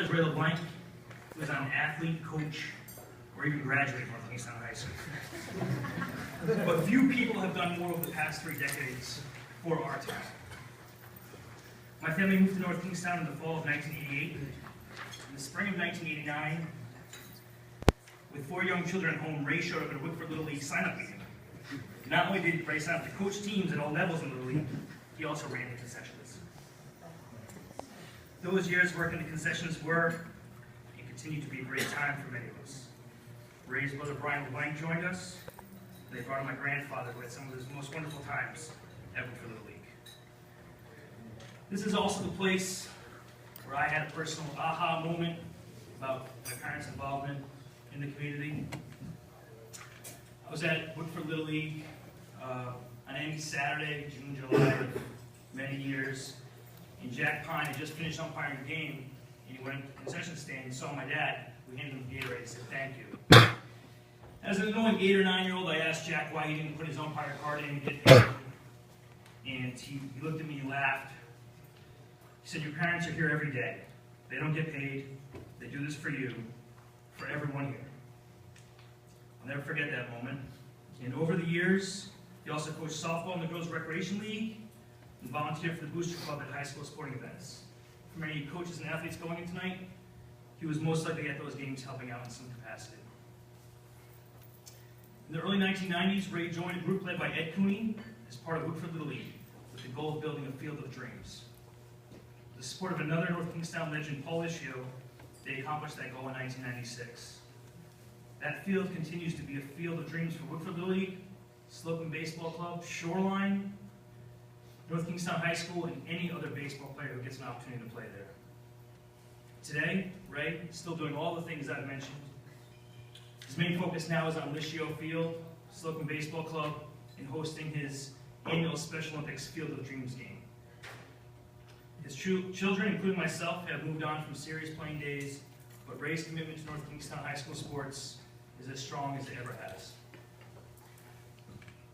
as Ray LeBlanc, who is not an athlete, coach, or even graduate from North Kingstown High School. But few people have done more over the past 3 decades for our town. My family moved to North Kingstown in the fall of 1988. In the spring of 1989, with 4 young children at home, Ray showed up at a Wickford Little League sign-up meeting. Not only did Ray sign up to coach teams at all levels in the Little League, he also ran the concessions. Those years working the concessions were and continue to be a great time for many of us. Ray's brother Brian LeBlanc joined us. They brought in my grandfather, who had some of his most wonderful times at Wickford Little League. This is also the place where I had a personal aha moment about my parents' involvement in the community. I was at Wickford Little League on any Saturday, June, July of many years, and Jack Pine had just finished umpiring the game, and he went to the concession stand and saw my dad. We handed him the Gatorade and said, "Thank you." As an annoying 8 or 9-year-old, I asked Jack why he didn't put his umpire card in and get paid. And he looked at me and laughed. He said, "Your parents are here every day. They don't get paid. They do this for you, for everyone here." I'll never forget that moment. And over the years, he also coached softball in the Girls Recreation League and volunteered for the Booster Club at high school sporting events. For many coaches and athletes going in tonight, he was most likely at those games helping out in some capacity. In the early 1990s, Ray joined a group led by Ed Cooney as part of Wickford Little League with the goal of building a field of dreams. With the support of another North Kingstown legend, Paul Ischio, they accomplished that goal in 1996. That field continues to be a field of dreams for Wickford Little League, Slocum Baseball Club, Shoreline, North Kingstown High School, and any other baseball player who gets an opportunity to play there. Today, Ray is still doing all the things I've mentioned. His main focus now is on Lischio Field, Slocum Baseball Club, and hosting his annual Special Olympics Field of Dreams game. His children, including myself, have moved on from serious playing days, but Ray's commitment to North Kingstown High School sports is as strong as it ever has.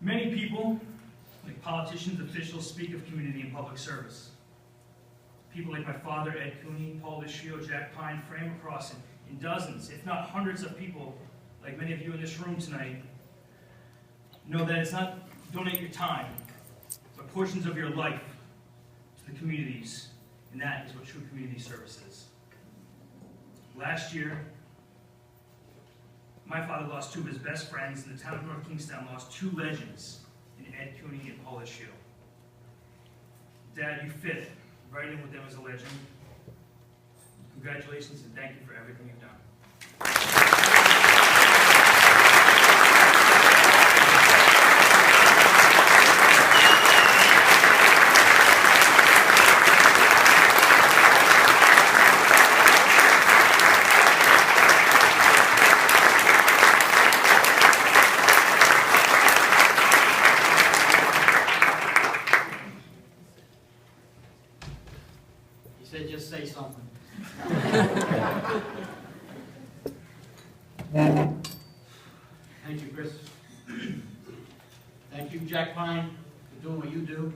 Many people, like politicians, officials, speak of community and public service. People like my father, Ed Cooney, Paul Ischio, Jack Pine, frame across in dozens, if not hundreds of people, like many of you in this room tonight, know that it's not donate your time, but portions of your life to the communities, and that is what true community service is. Last year, my father lost 2 of his best friends, and the town of North Kingstown lost 2 legends in Ed Cooney and Paul Ischio. Dad, you fit right in with them as a legend. Congratulations and thank you for everything you've done. He said, "Just say something." Thank you, Chris. Thank you, Jack Pine, for doing what you do,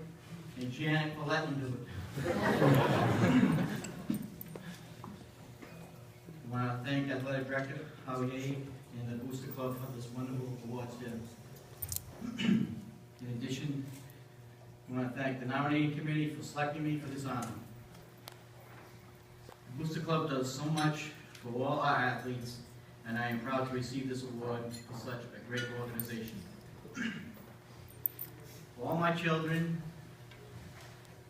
and Janet for letting him do it. I want to thank Athletic Director Howard A. and the Booster Club for this wonderful awards dinner. In addition, I want to thank the nominating committee for selecting me for this honor. The Booster Club does so much for all our athletes, and I am proud to receive this award for such a great organization. For all my children,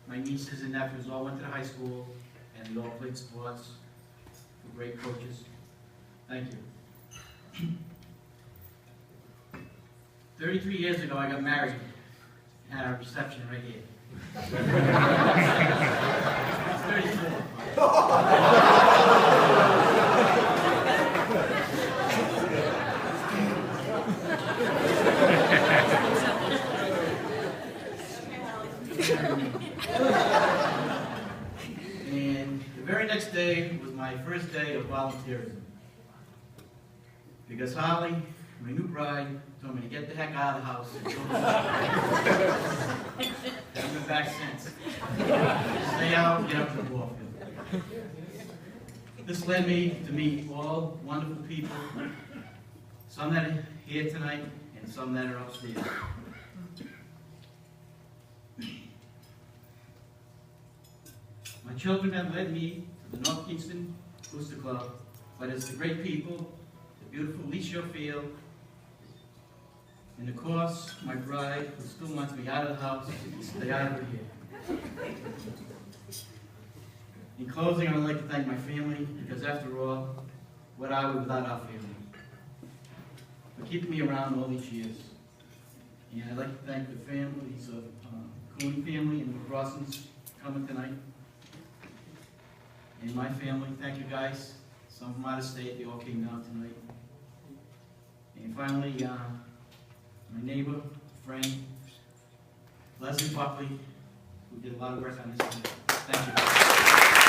my nieces and nephews all went to the high school, and they all played sports for great coaches. Thank you. 33 years ago, I got married and had a reception right here. I was 34. And the very next day was my first day of volunteerism. Because Holly, my new bride, told me to get the heck out of the house and go to haven't been back since. Stay out and get up to the ball field. This led me to meet all wonderful people, some that are here tonight and some that are upstairs. My children have led me to the North Kingston Booster Club, but it's the great people, the beautiful Leisure Field, and of course, my bride, who still wants me out of the house, stay out of here. In closing, I would like to thank my family, because after all, what are we without our family? For keeping me around all these years. And I'd like to thank the families of Cooney family and the Crossings coming tonight. And my family, thank you guys. Some from out of state, they all came down tonight. And finally, my neighbor, friend, Leslie Buckley, who did a lot of work on this. Thank you.